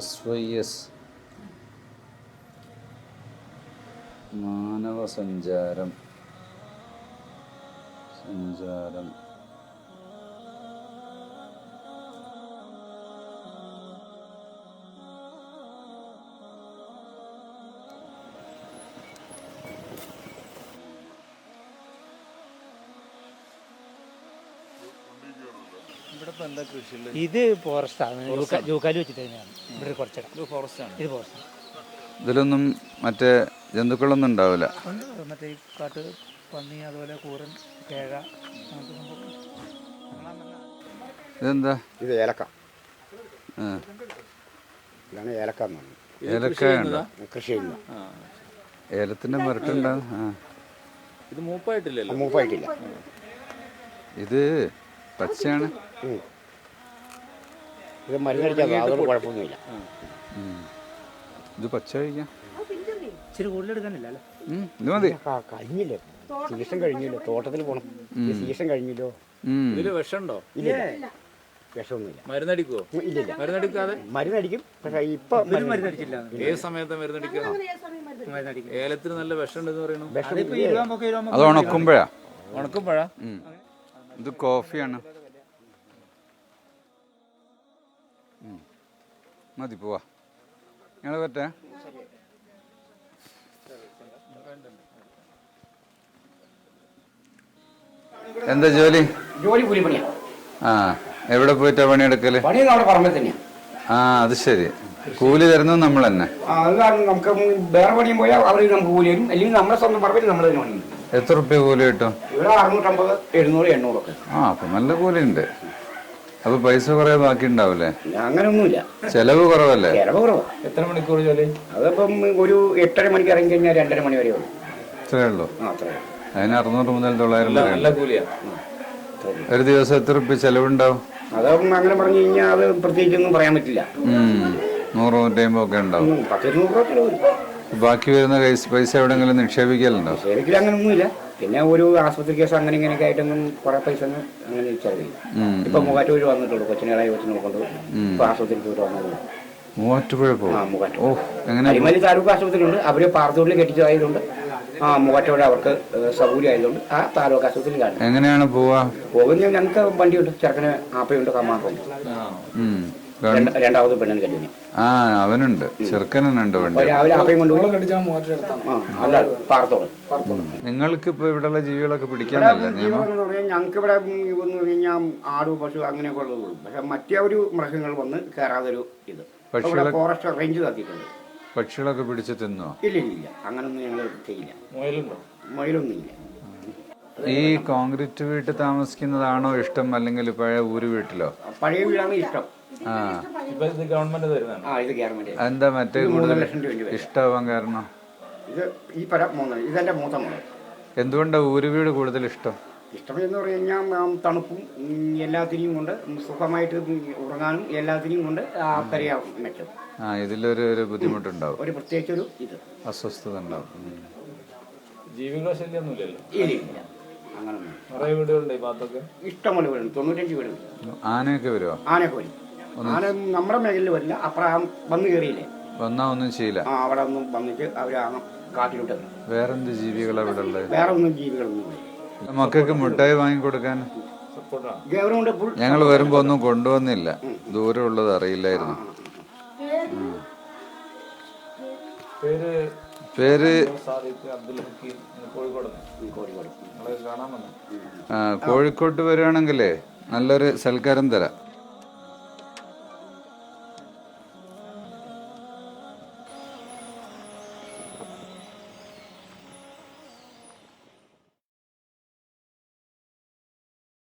SYS മാനവ സഞ്ചാരം ഇത് ഫോറസ്റ്റാണ്, ജൂക്കാലി വെച്ചിട്ട് തന്നെയാണ്. ഇവിടെ കുറച്ചിടം ഇത് ഫോറസ്റ്റാണ്. ഇതിലൊന്നും മറ്റേ ജന്തുക്കളൊന്നും ഉണ്ടാവില്ല. മറ്റേ കാട്ട് പന്നി, അതുപോലെ കൂറൻ, കേഴ. ഇതെന്താ? ഇത് ഏലക്ക. ഇതാണ് ഏലക്ക എന്ന് പറയുന്നത്. ഏലക്ക കൃഷി ചെയ്യുന്നത്. ഏലത്തിന്റെ മരട്ടുണ്ടാവും. ഇത് മൂപ്പായിട്ടില്ലല്ലോ. മൂപ്പായിട്ടില്ല. ഇത് പച്ചയാണ്. ഇത് മരുന്നടിച്ചാൽ അതൊന്നും കുഴപ്പമൊന്നുമില്ല. ഇത് പച്ച കഴിക്കാം. ഇച്ചിരി കൂടുതലെടുക്കാനില്ല അല്ലേ? ഇത് മതി. കഴിഞ്ഞില്ലേ, സീസൺ കഴിഞ്ഞല്ലോ. തോട്ടത്തിൽ പോകണം. ഈ സീസൺ കഴിഞ്ഞല്ലോ. ഇതില് വിഷമുണ്ടോ? ഇല്ല, വിഷമൊന്നുമില്ല. മരുന്നടിക്കുവോ? ഇല്ലില്ല, മരുന്നടിക്കാതെ മരുന്നടിക്കും. പക്ഷെ ഇപ്പൊ മരുന്നടിച്ചില്ല. ഏത് സമയത്ത് മരുന്നടിക്കുക? ഏലത്തിന് നല്ല വിഷമുണ്ടെന്ന് പറയണു. അത് ഉണക്കുമ്പോഴാ. ഉണക്കുമ്പോഴാ? ഇത് കോഫിയാണ്. മതി, പോവാ. ഞങ്ങൾ പറ്റേ. എന്താ ജോലി? കൂലിപ്പണിയാണ്. ആ, എവിടെ പോയിട്ടാ പണിയെടുക്കല്? പണിയൊന്നും അവിടെ പറമ്പിൽ തന്നെയാണ്. ആ, അത് ശരി. കൂലി തരുന്നത് നമ്മൾ തന്നെ. അത് കാരണം നമുക്ക് വേറെ പണിയും പോയാൽ അവർ നമുക്ക് കൂലി തരും. അല്ലെങ്കിൽ നമ്മുടെ സ്വന്തം പറമ്പിൽ നമ്മൾ തന്നെ പണിയും. എത്ര റുപ്യ കൂലി കിട്ടും? ഇവിടെ 650, 700, 800 ഒക്കെ. ആ, അപ്പൊ നല്ല കൂലി ഉണ്ട്. അപ്പൊ പൈസ കുറെ ബാക്കി ഉണ്ടാവില്ലേ? അങ്ങനൊന്നുമില്ല. ചെലവ് കുറവല്ലേ? ചെലവ് കുറവാ. എത്ര മണിക്കൂർ ജോലി? അതിപ്പം ഒരു 8:30 മണിക്ക് ഇറങ്ങി കഴിഞ്ഞാൽ 2:30 മണി വരെ ഉള്ളൂ. അത്രേ ഉള്ളൂ. അതിന് 600 മുതൽ 900 നല്ല കൂലിയാ. ഒരു ദിവസം എത്ര റുപ്യ ചെലവുണ്ടാവും? അതും അങ്ങനെ പറഞ്ഞു കഴിഞ്ഞാൽ അത് പ്രത്യേകിച്ചൊന്നും പറയാൻ പറ്റില്ല. 100, 150 ഒക്കെ ഉണ്ടാവും. 10-200 രൂപ ചെലവ്. ബാക്കി വരുന്ന പൈസ എവിടെങ്കിലും നിക്ഷേപിക്കലുണ്ടോ? നിക്ഷേപിക്കൽ അങ്ങനൊന്നുമില്ല. പിന്നെ ഒരു ആശുപത്രി കേസ് അങ്ങനെ ഇങ്ങനെയൊക്കെ ആയിട്ടൊന്നും കുറെ പൈസ അങ്ങനെ ചെലവില്ല. ഇപ്പൊ മൂവാറ്റുപുഴ വന്നിട്ടുള്ളൂ. കൊച്ചിനായ കൊച്ചിനെ കൊണ്ട് ഇപ്പൊ ആശുപത്രിക്ക് പോയിട്ട് വന്നത്. മൂവാറ്റുപുഴ പോകും. അരിമലി താലൂക്ക് ആശുപത്രി ഉണ്ട്. അവര് പാറത്തോട്ടിൽ കെട്ടിച്ചതായതുകൊണ്ട് മൂവാറ്റുപുഴ അവർക്ക് സൗകര്യം ആയതുകൊണ്ട് ആ താലൂക്ക് ആശുപത്രിയിൽ കാണും. എങ്ങനെയാണ് പോവാ? പോകുന്ന ഞങ്ങൾക്ക് വണ്ടിയുണ്ട്. ചെറുക്കന് ആപ്പയുണ്ട്, കമ്മാറുണ്ട്. രണ്ടാമത് പെണ്ണിന് കല്യാണം. ആ, അവനുണ്ട്, ചെറുക്കനുണ്ട് വണ്ടി. രാവിലെ ആപ്പയും കൊണ്ടുപോയി അല്ല പാറത്തോട്. നിങ്ങൾക്ക് ഇപ്പൊ ഇവിടെയുള്ള ജീവികളൊക്കെ പിടിക്കാനല്ല നിയമം? ഞങ്ങൾക്ക് ഇവിടെ എന്ന് കഴിഞ്ഞാൽ ആട്, പശു അങ്ങനെയൊക്കെ ഉള്ളതുള്ളൂ. പക്ഷെ മറ്റേ ഒരു മൃഗങ്ങൾ വന്ന് കയറാതൊരു ഇത് ഫോറസ്റ്റ് റേഞ്ച് താത്തിയിട്ടുണ്ട്. പക്ഷികളൊക്കെ പിടിച്ച് തിന്നോ? ഇല്ല, അങ്ങനൊന്നും ഞങ്ങൾ ചെയ്യില്ല. മുയലൊന്നും ഇല്ല. ഈ കോൺക്രീറ്റ് വീട്ടിൽ താമസിക്കുന്നതാണോ ഇഷ്ടം, അല്ലെങ്കിൽ പഴയ ഊര് വീട്ടിലോ? പഴയ വീടാണ് ഇഷ്ടം. ഗവൺമെന്റ് തരുന്നതാണ്. ഇത് ഗവൺമെന്റ്. എന്താ മറ്റേ കൂടുതൽ ഇഷ്ടമാവാൻ കാരണം? ഇത് ഈ പരം 3, ഇതെന്റെ മൂത്ത മോള്. എന്തുകൊണ്ടാ ഊര് വീട് കൂടുതൽ ഇഷ്ടം? ഇഷ്ടം എന്ന് പറഞ്ഞു കഴിഞ്ഞാൽ തണുപ്പും എല്ലാത്തിനെയും കൊണ്ട് സുഖമായിട്ട് ഉറങ്ങാനും എല്ലാത്തിനെയും കൊണ്ട് അത്രയാ മെച്ചം. ഇതിലൊരു ബുദ്ധിമുട്ടുണ്ടാവും. ഒരു പ്രത്യേകിച്ചൊരു ഇത് അസ്വസ്ഥത ഉണ്ടാവും. ജീവികളെ ശല്യമൊന്നുമില്ലല്ലോ? ഇല്ല, അങ്ങനൊന്നും. കുറേ വീടുകളുണ്ട് ഈ ഭാഗത്തൊക്കെ. ഇഷ്ടംപോലെ വീടുണ്ട്. 95 വീടുണ്ട്. ആനയൊക്കെ വരുമോ? ആനയൊക്കെ വരും. ആന നമ്മുടെ മേഖലയിൽ വരില്ല. അപ്പുറം വന്നു കയറിയില്ലേ, വന്നാ ഒന്നും ചെയ്യില്ല. അവിടെ ഒന്നും വന്നിട്ട് അവര് കാട്ടിലോട്ട്. വേറെന്ത് ജീവികളാ ഇവിടെ ഉള്ളത്? വേറെ ഒന്നും ജീവികളൊന്നും ഇല്ല. മക്കൾക്ക് മിഠായി വാങ്ങിക്കൊടുക്കാൻ ഞങ്ങൾ വരുമ്പോ ഒന്നും കൊണ്ടുവന്നില്ല. ദൂരം ഉള്ളത് അറിയില്ലായിരുന്നു. പേര് കോഴിക്കോട്ട് വരികയാണെങ്കിലേ നല്ലൊരു സൽക്കാരം തരാം.